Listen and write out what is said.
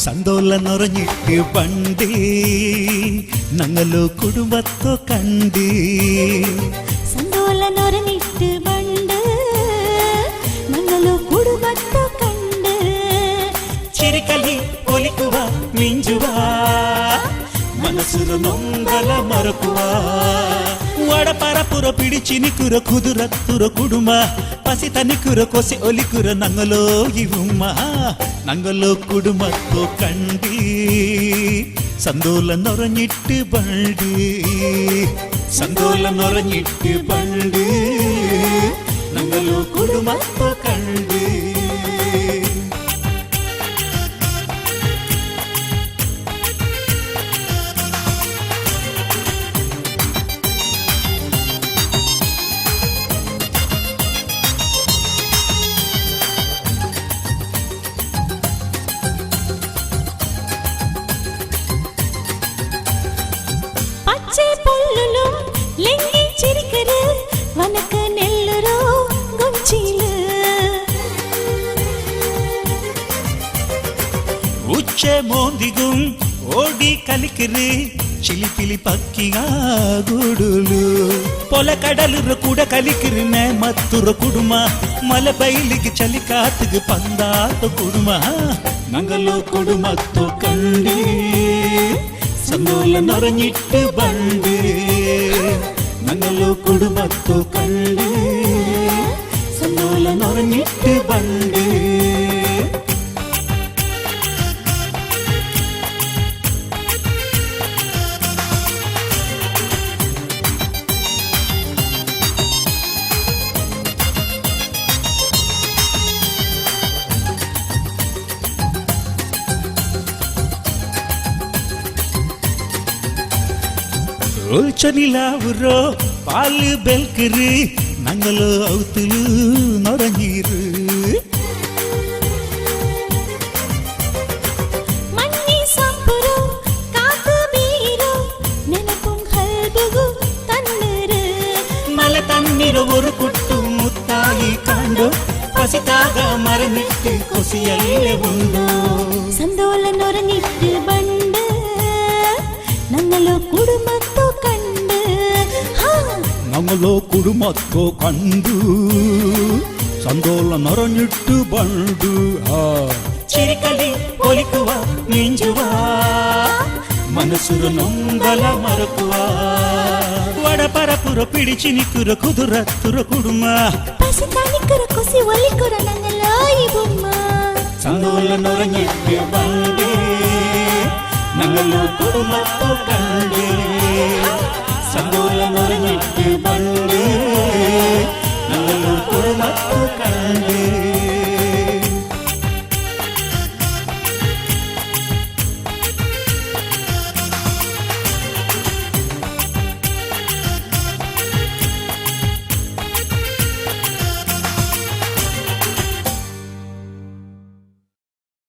സന്തോല നിറഞ്ഞിട്ട് പണ്ട് ഞങ്ങളോ കുടുംബത്തോ കണ്ട് സന്തോല നിറഞ്ഞിട്ട് പണ്ട് ഞങ്ങളോ കുടുംബത്തോ കണ്ട് ചിരിക്കലി ഒലിക്കുക മിഞ്ചുക മനസ്സുര നൊങ്കല മറക്കുക വടപರಪುರ പിടിచి ನಿಕುರ ಕುದುರತ್ತುರ ಕುಡುಮ ಪಸಿ ತನಿಕುರ ಕೊಸಿ ಒಲಿಕುರ ನಂಗಲೋ ಇವುಮ್ಮ ನಂಗಲೋ ಕುಡುಮತ್ತೋ ಕಂಡಿ സന്തോല നൊറഞ്ഞിട്ട് പണ്ട് സന്തോല നൊറഞ്ഞിട്ട് പണ്ട് ഞങ്ങളോ കുടുംബത്തോ കണ്ട് ഉച്ച മോന്തികും ഓടി കലിക്കറ് ചിലിപ്പിലി പക്കിയാ ഗുടുലു പൊല കടലുറ കൂടെ കലിക്കറിനെ മത്തുറ കുടുമ മല ബൈലിക്ക് ചലി കാത്തുക്ക് പന്താത്ത കുടുമ ഞങ്ങളോ കുടുംബത്തോ കണ്ട് സന്തോല നിറഞ്ഞിട്ട് പണ്ട് ഞങ്ങളോ കുടുംബത്തോ കണ്ട് സന്തോല നിറഞ്ഞിട്ട് പണ്ട് ചനിലാവുറോ പാല് ബെൽക്കറ് ഞങ്ങളോ ഔത്തുലു നൊറഞ്ഞീറ് മല തന്നിര ഒരു കുട്ടു മുത്തായി കണ്ടോ പസിതാക മറന്നിട്ട് കൊസിയല്ലേ ഉണ്ടോ സന്തോല നൊറഞ്ഞിട്ട് പണ്ട് ഞങ്ങളോ കുടുംബത്തോ കണ്ട് ഞങ്ങളോ കുടുംബത്തോ കണ്ടു സന്തോല നിറഞ്ഞിട്ട് പണ്ട് ചിരിക്കലി ഒലിക്കുക മിഞ്ചുക മനസ്സുര നൊങ്കല മറക്കുക വടപರಪುರ പിടിచి നിക്കുര കുതിരത്തുര കുടുമ പസി തനിക്കുര കൊസി ഒലിക്കുര ഞങ്ങളോ ഇവുമ്മ സന്തോല നിറഞ്ഞിട്ട് പണ്ട് ഞങ്ങളോ കുടുംബത്തോ കണ്ട് സന്തോല നിറഞ്ഞിട്ട് പണ്ട് ഞങ്ങളോ കുടുംബത്തോ കണ്ട്